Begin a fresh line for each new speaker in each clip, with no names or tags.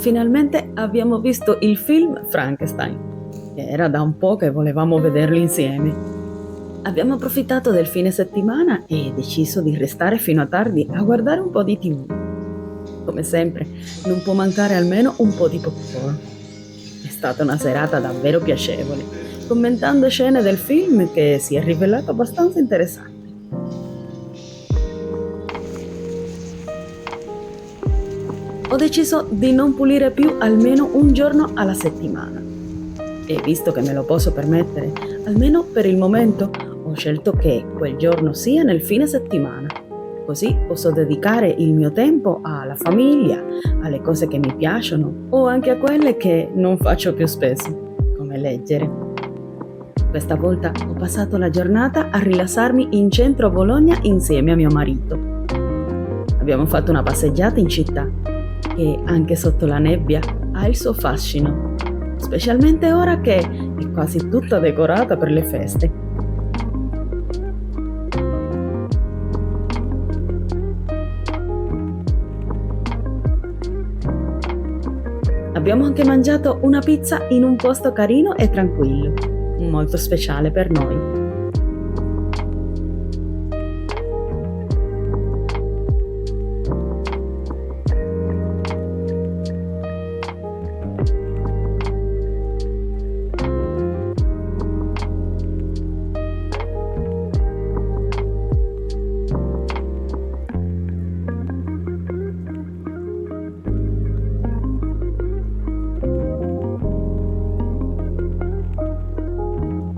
finalmente abbiamo visto il film Frankenstein, che era da un po' che volevamo vederlo insieme. Abbiamo approfittato del fine settimana e deciso di restare fino a tardi a guardare un po' di TV. Come sempre, non può mancare almeno un po' di popcorn. È stata una serata davvero piacevole, commentando scene del film che si è rivelato abbastanza interessante. Ho deciso di non pulire più almeno un giorno alla settimana. E visto che me lo posso permettere, almeno per il momento, ho scelto che quel giorno sia nel fine settimana. Così posso dedicare il mio tempo alla famiglia, alle cose che mi piacciono o anche a quelle che non faccio più spesso, come leggere. Questa volta ho passato la giornata a rilassarmi in centro a Bologna insieme a mio marito. Abbiamo fatto una passeggiata in città che, anche sotto la nebbia, ha il suo fascino, specialmente ora che è quasi tutta decorata per le feste. Abbiamo anche mangiato una pizza in un posto carino e tranquillo, molto speciale per noi.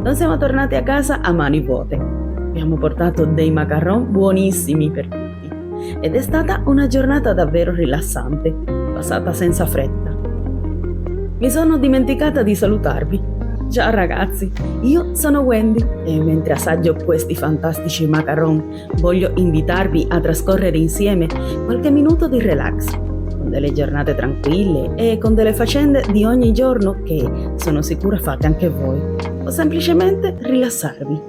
Non siamo tornati a casa a mani vuote. Abbiamo portato dei macaron buonissimi per tutti ed è stata una giornata davvero rilassante, passata senza fretta. Mi sono dimenticata di salutarvi. Ciao ragazzi, io sono Wendy e mentre assaggio questi fantastici macaron voglio invitarvi a trascorrere insieme qualche minuto di relax, con delle giornate tranquille e con delle faccende di ogni giorno che sono sicura fate anche voi, o semplicemente rilassarvi.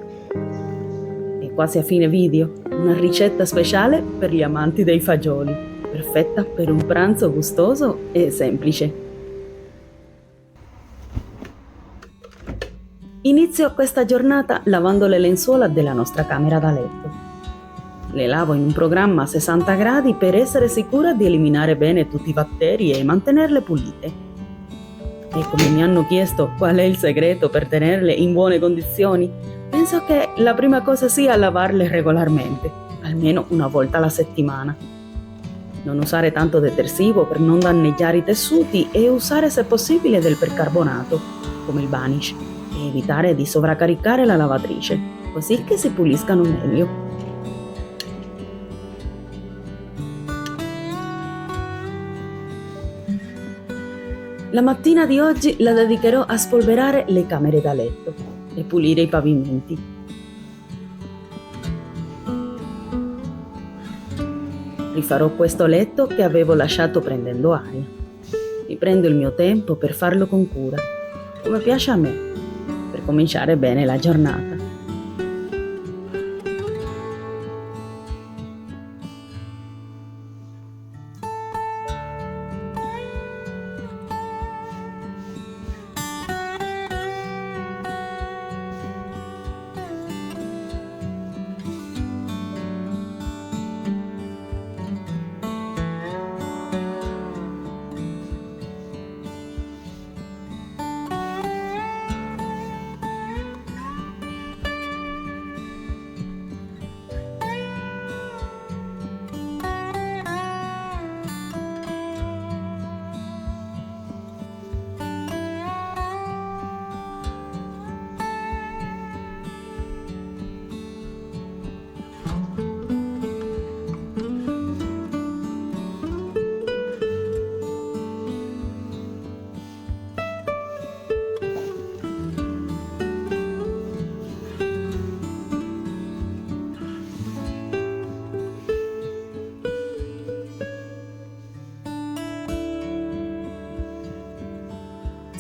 E quasi a fine video, una ricetta speciale per gli amanti dei fagioli, perfetta per un pranzo gustoso e semplice. Inizio questa giornata lavando le lenzuola della nostra camera da letto. Le lavo in un programma a 60 gradi per essere sicura di eliminare bene tutti i batteri e mantenerle pulite. E come mi hanno chiesto qual è il segreto per tenerle in buone condizioni, penso che la prima cosa sia lavarle regolarmente, almeno una volta alla settimana. Non usare tanto detersivo per non danneggiare i tessuti e usare se possibile del percarbonato, come il Vanish, e evitare di sovraccaricare la lavatrice, così che si puliscano meglio. La mattina di oggi la dedicherò a spolverare le camere da letto e pulire i pavimenti. Rifarò questo letto che avevo lasciato prendendo aria. Mi prendo il mio tempo per farlo con cura, come piace a me, per cominciare bene la giornata.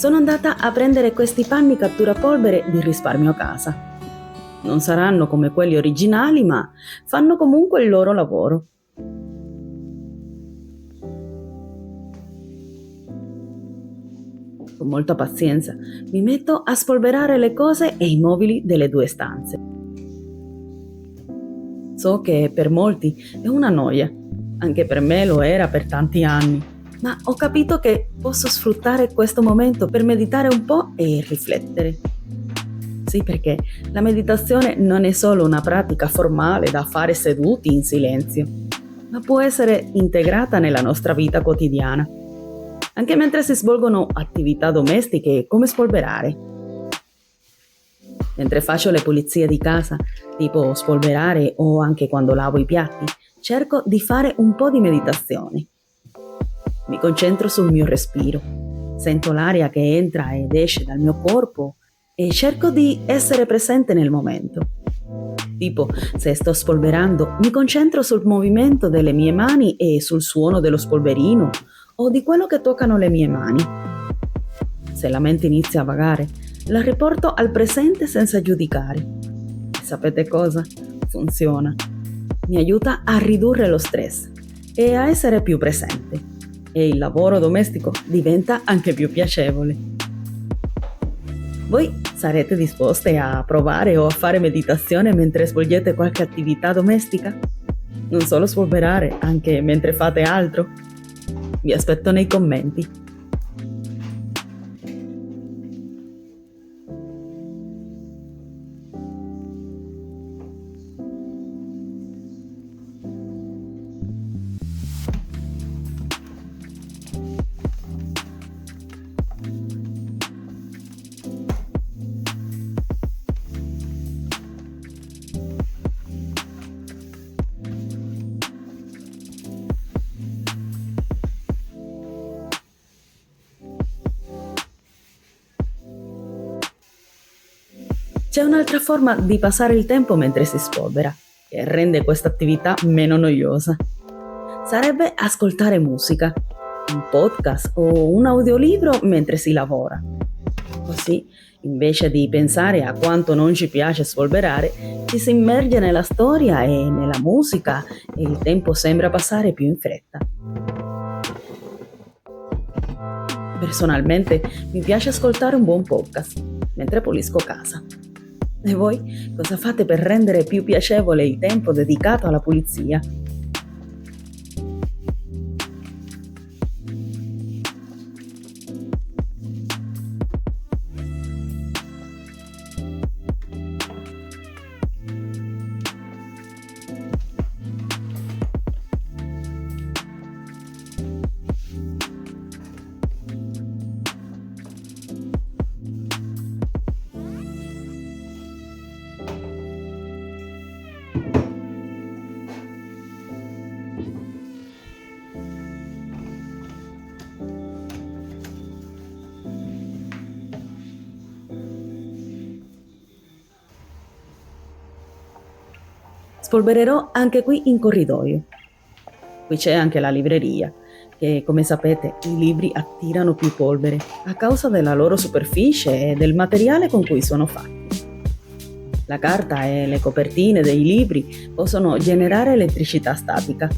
Sono andata a prendere questi panni catturapolvere di risparmio casa. Non saranno come quelli originali, ma fanno comunque il loro lavoro. Con molta pazienza mi metto a spolverare le cose e i mobili delle due stanze. So che per molti è una noia, anche per me lo era per tanti anni, ma ho capito che posso sfruttare questo momento per meditare un po' e riflettere. Sì, perché la meditazione non è solo una pratica formale da fare seduti in silenzio, ma può essere integrata nella nostra vita quotidiana, anche mentre si svolgono attività domestiche come spolverare. Mentre faccio le pulizie di casa, tipo spolverare o anche quando lavo i piatti, cerco di fare un po' di meditazione. Mi concentro sul mio respiro, sento l'aria che entra ed esce dal mio corpo e cerco di essere presente nel momento. Tipo, se sto spolverando, mi concentro sul movimento delle mie mani e sul suono dello spolverino o di quello che toccano le mie mani. Se la mente inizia a vagare, la riporto al presente senza giudicare. E sapete cosa? Funziona. Mi aiuta a ridurre lo stress e a essere più presente. E il lavoro domestico diventa anche più piacevole. Voi sarete disposte a provare o a fare meditazione mentre svolgete qualche attività domestica? Non solo spolverare, anche mentre fate altro? Vi aspetto nei commenti. C'è un'altra forma di passare il tempo mentre si spolvera, che rende questa attività meno noiosa. Sarebbe ascoltare musica, un podcast o un audiolibro mentre si lavora. Così, invece di pensare a quanto non ci piace spolverare, ci si immerge nella storia e nella musica e il tempo sembra passare più in fretta. Personalmente mi piace ascoltare un buon podcast mentre pulisco casa. E voi cosa fate per rendere più piacevole il tempo dedicato alla pulizia? Spolvererò anche qui in corridoio. Qui c'è anche la libreria, che come sapete i libri attirano più polvere a causa della loro superficie e del materiale con cui sono fatti. La carta e le copertine dei libri possono generare elettricità statica,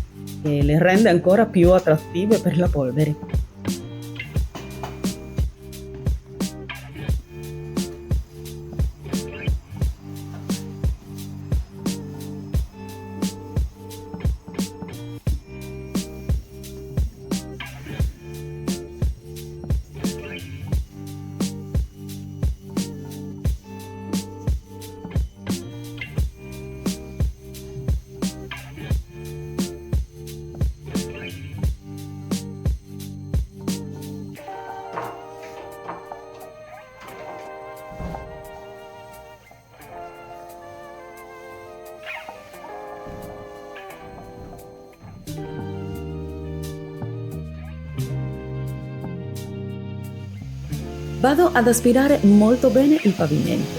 che le rende ancora più attrattive per la polvere. Vado ad aspirare molto bene il pavimento.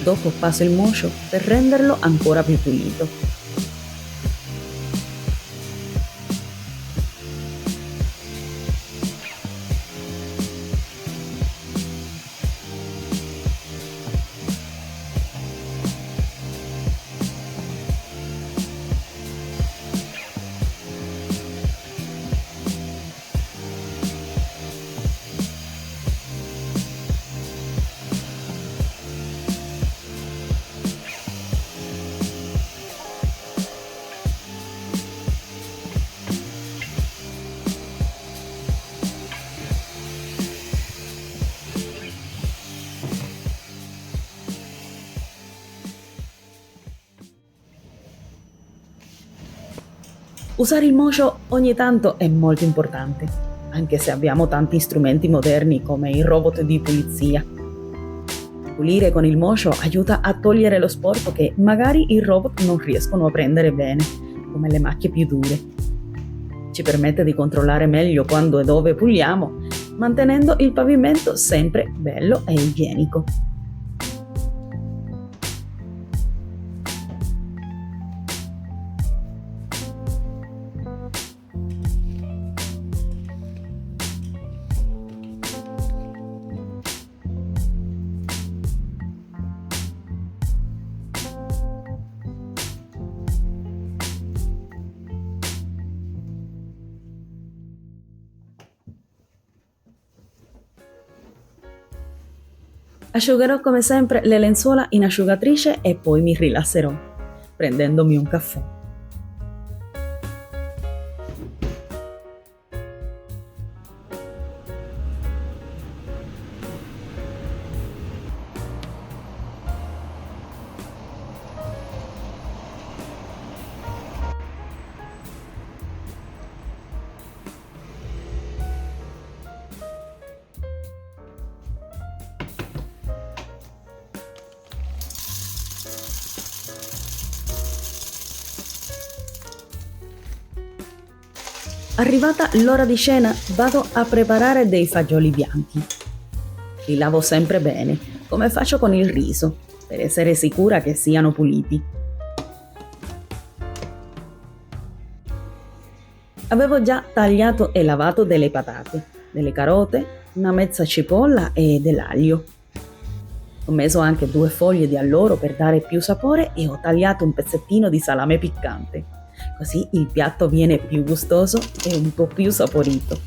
Dopo passo il moscio per renderlo ancora più pulito. Usare il mocio ogni tanto è molto importante, anche se abbiamo tanti strumenti moderni come i robot di pulizia. Pulire con il mocio aiuta a togliere lo sporco che magari i robot non riescono a prendere bene, come le macchie più dure. Ci permette di controllare meglio quando e dove puliamo, mantenendo il pavimento sempre bello e igienico. Asciugherò come sempre le lenzuola in asciugatrice e poi mi rilasserò, prendendomi un caffè. Arrivata l'ora di cena, vado a preparare dei fagioli bianchi. Li lavo sempre bene, come faccio con il riso, per essere sicura che siano puliti. Avevo già tagliato e lavato delle patate, delle carote, una mezza cipolla e dell'aglio. Ho messo anche 2 foglie di alloro per dare più sapore e ho tagliato un pezzettino di salame piccante. Così il piatto viene più gustoso e un po' più saporito.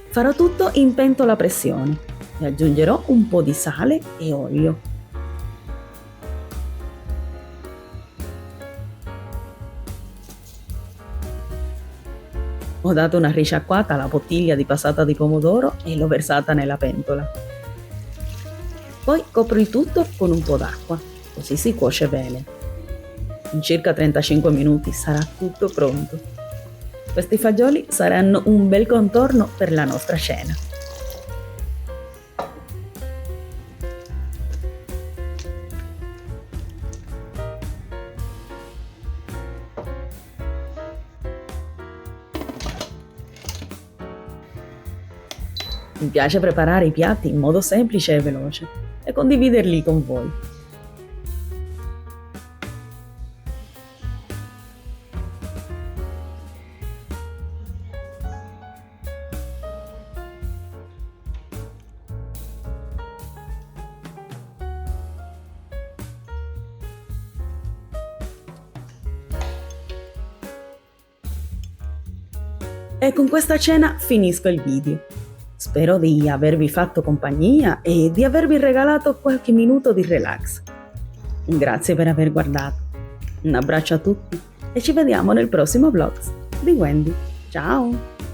Farò tutto in pentola a pressione e aggiungerò un po' di sale e olio. Ho dato una risciacquata alla bottiglia di passata di pomodoro e l'ho versata nella pentola. Poi copro il tutto con un po' d'acqua, così si cuoce bene. In circa 35 minuti sarà tutto pronto. Questi fagioli saranno un bel contorno per la nostra cena. Mi piace preparare i piatti in modo semplice e veloce e condividerli con voi. E con questa cena finisco il video. Spero di avervi fatto compagnia e di avervi regalato qualche minuto di relax. Grazie per aver guardato. Un abbraccio a tutti e ci vediamo nel prossimo vlog di Wendy. Ciao!